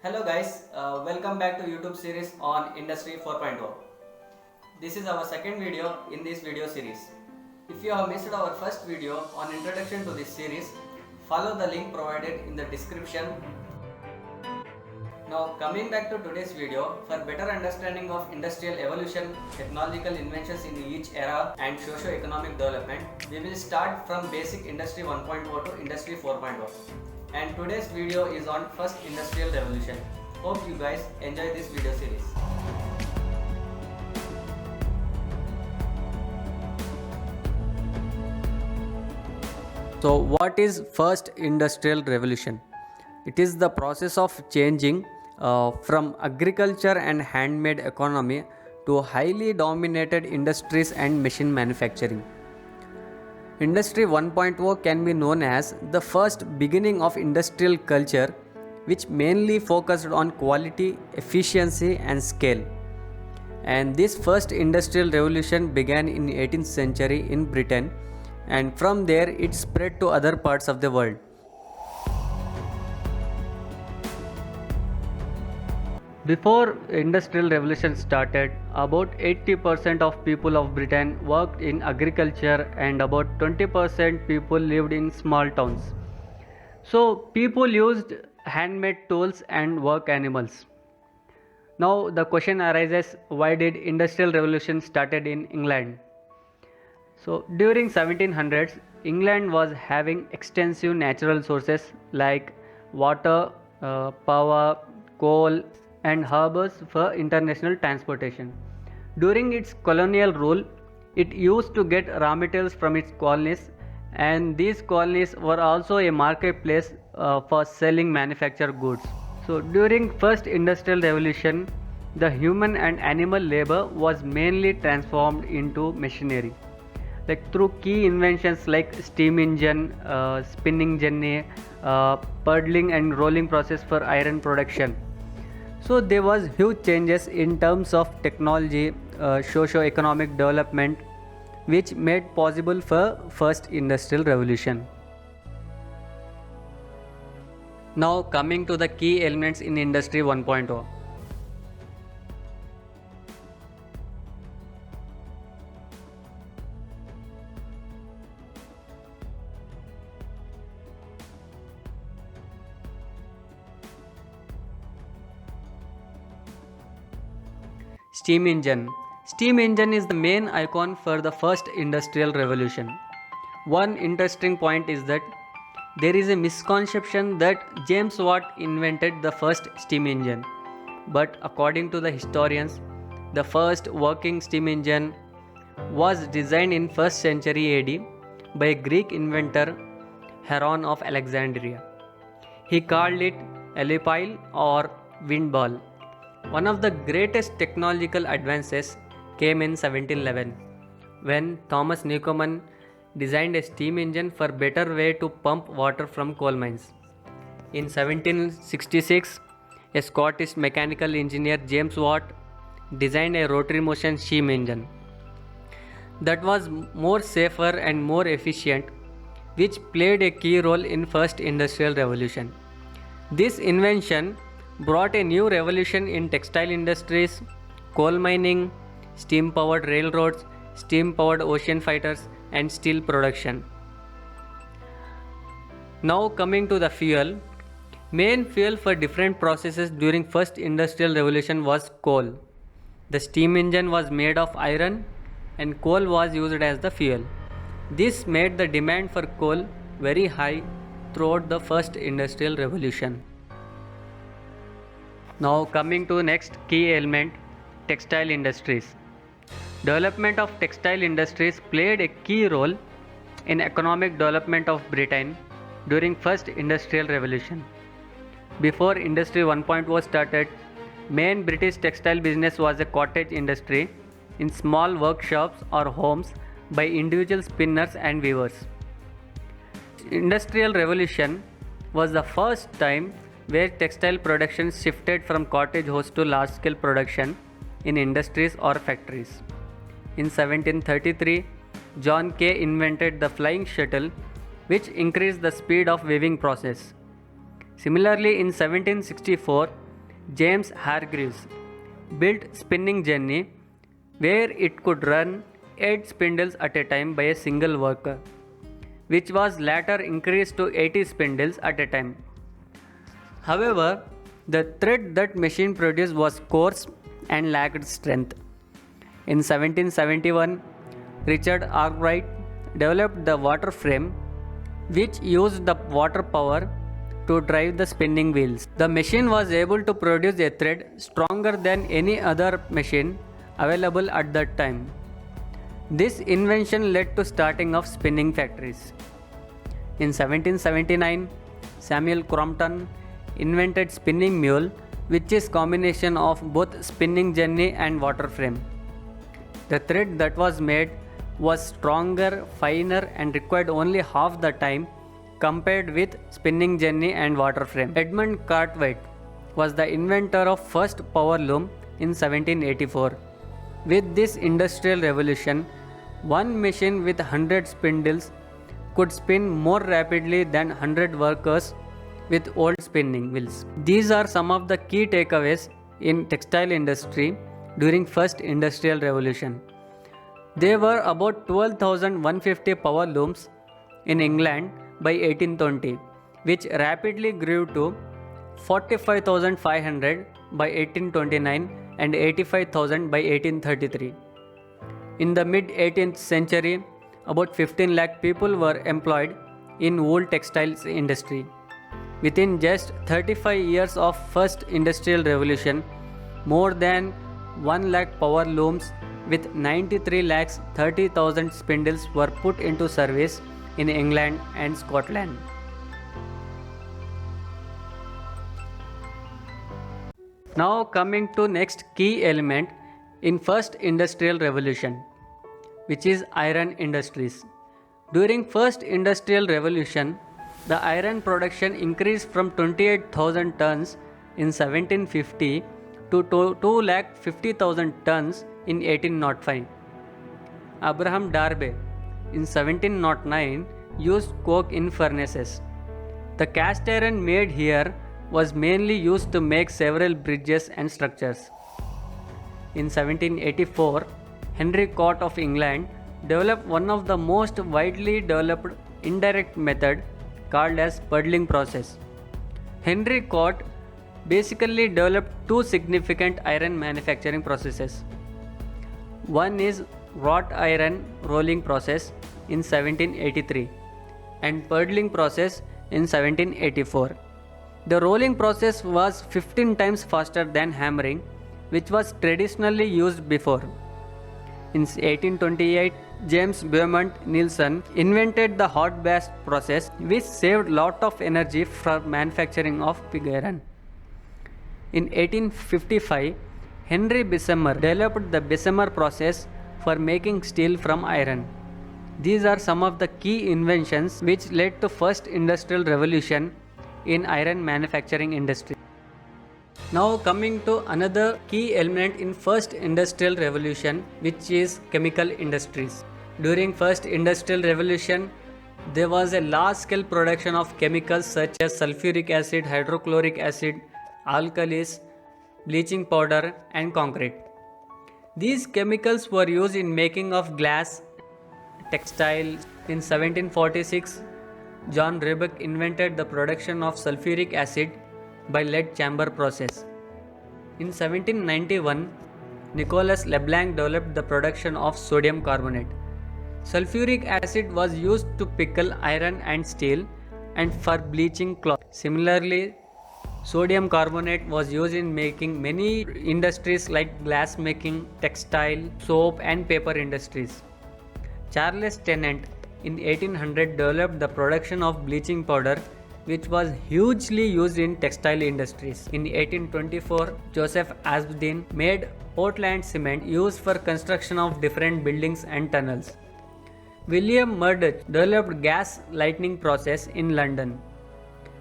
Hello guys, welcome back to YouTube series on Industry 4.0. This is our second video in this video series. If you have missed our first video on introduction to this series, follow the link provided in the description. Now coming back to today's video, for better understanding of industrial evolution, technological inventions in each era and socio-economic development, we will start from basic Industry 1.0 to Industry 4.0. And today's video is on first industrial revolution. Hope you guys enjoy this video series. So what is first industrial revolution? It is the process of changing from agriculture and handmade economy to highly dominated industries and machine manufacturing. Industry 1.0 can be known as the first beginning of industrial culture, which mainly focused on quality, efficiency and scale. And this first industrial revolution began in 18th century in Britain, and from there it spread to other parts of the world. Before industrial revolution started, about 80% of people of Britain worked in agriculture and about 20% people lived in small towns. So people used handmade tools and work animals. Now the question arises, why did industrial revolution started in England? So during 1700s, England was having extensive natural sources like water, power, coal and harbors for international transportation. During its colonial rule, it used to get raw materials from its colonies, and these colonies were also a marketplace for selling manufactured goods. So during first industrial revolution, the human and animal labor was mainly transformed into machinery, like through key inventions like steam engine, spinning jenny, puddling and rolling process for iron production. So there was huge changes in terms of technology, socio-economic development, which made possible for first industrial revolution. Now coming to the key elements in Industry 1.0. Steam engine. Steam engine is the main icon for the first industrial revolution. One interesting point is that there is a misconception that James Watt invented the first steam engine. But according to the historians, the first working steam engine was designed in 1st century AD by a Greek inventor Heron of Alexandria. He called it Elepile or wind ball. One of the greatest technological advances came in 1711 when Thomas Newcomen designed a steam engine for better way to pump water from coal mines. In 1766, a Scottish mechanical engineer James Watt designed a rotary motion steam engine that was more safer and more efficient, which played a key role in first industrial revolution. This invention brought a new revolution in textile industries, coal mining, steam-powered railroads, steam-powered ocean fighters, and steel production. Now coming to the fuel. Main fuel for different processes during first industrial revolution was coal. The steam engine was made of iron and coal was used as the fuel. This made the demand for coal very high throughout the first industrial revolution. Now coming to next key element, textile industries. Development of textile industries played a key role in economic development of Britain during first industrial revolution. Before Industry 1.0 started, main British textile business was a cottage industry in small workshops or homes by individual spinners and weavers. Industrial revolution was the first time where textile production shifted from cottage house to large scale production in industries or factories. In 1733, John Kay invented the flying shuttle, which increased the speed of weaving process. Similarly, in 1764, James Hargreaves, built spinning jenny where it could run 8 spindles at a time by a single worker, which was later increased to 80 spindles at a time. However, the thread that machine produced was coarse and lacked strength. In 1771, Richard Arkwright developed the water frame, which used the water power to drive the spinning wheels. The machine was able to produce a thread stronger than any other machine available at that time. This invention led to starting of spinning factories. In 1779, Samuel Crompton invented spinning mule, which is combination of both spinning jenny and water frame. The thread that was made was stronger, finer and required only half the time compared with spinning jenny and water frame. Edmund Cartwright was the inventor of first power loom in 1784. With this industrial revolution, one machine with 100 spindles could spin more rapidly than 100 workers with old spinning wheels. These are some of the key takeaways in textile industry during first industrial revolution. There were about 12,150 power looms in England by 1820, which rapidly grew to 45,500 by 1829 and 85,000 by 1833. In the mid 18th century, about 15 lakh people were employed in wool textiles industry. Within just 35 years of first industrial revolution, more than 1 lakh power looms with 93 lakhs 30,000 spindles were put into service in England and Scotland. Now coming to next key element in first industrial revolution, which is iron industries. During first industrial revolution, the iron production increased from 28,000 tons in 1750 to 2,50,000 tons in 1805. Abraham Darby in 1709 used coke in furnaces. The cast iron made here was mainly used to make several bridges and structures. In 1784, Henry Cot of England developed one of the most widely developed indirect method called as puddling process. Henry Cot basically developed two significant iron manufacturing processes. One is wrought iron rolling process in 1783 and puddling process in 1784. The rolling process was 15 times faster than hammering, which was traditionally used before. In 1828, James Beaumont Nielsen invented the hot bath process, which saved lot of energy for manufacturing of pig iron. In 1855, Henry Bessemer developed the Bessemer process for making steel from iron. These are some of the key inventions which led to first industrial revolution in iron manufacturing industry. Now coming to another key element in first industrial revolution, which is chemical industries. During first industrial revolution, there was a large scale production of chemicals such as sulfuric acid, hydrochloric acid, alkalis, bleaching powder and concrete. These chemicals were used in making of glass, textile. In 1746, John Rebec invented the production of sulfuric acid by lead chamber process. In 1791, Nicolas Leblanc developed the production of sodium carbonate. Sulfuric acid was used to pickle iron and steel and for bleaching cloth. Similarly, sodium carbonate was used in making many industries like glass making, textile, soap and paper industries. Charles Tennant in 1800 developed the production of bleaching powder, which was hugely used in textile industries. In 1824, Joseph Aspdin made Portland cement used for construction of different buildings and tunnels. William Murdoch developed gas lighting process in London,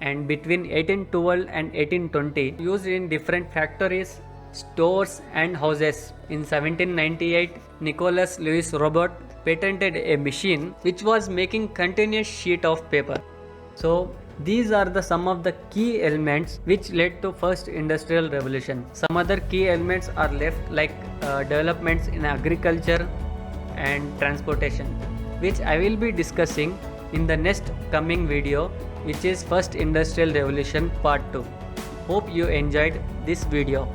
and between 1812 and 1820 used in different factories, stores and houses. In 1798, Nicholas Louis Robert patented a machine which was making continuous sheet of paper. So These are the some of the key elements which led to first industrial revolution. Some other key elements are left like developments in agriculture and transportation, which I will be discussing in the next coming video, which is first industrial revolution part 2. Hope you enjoyed this video.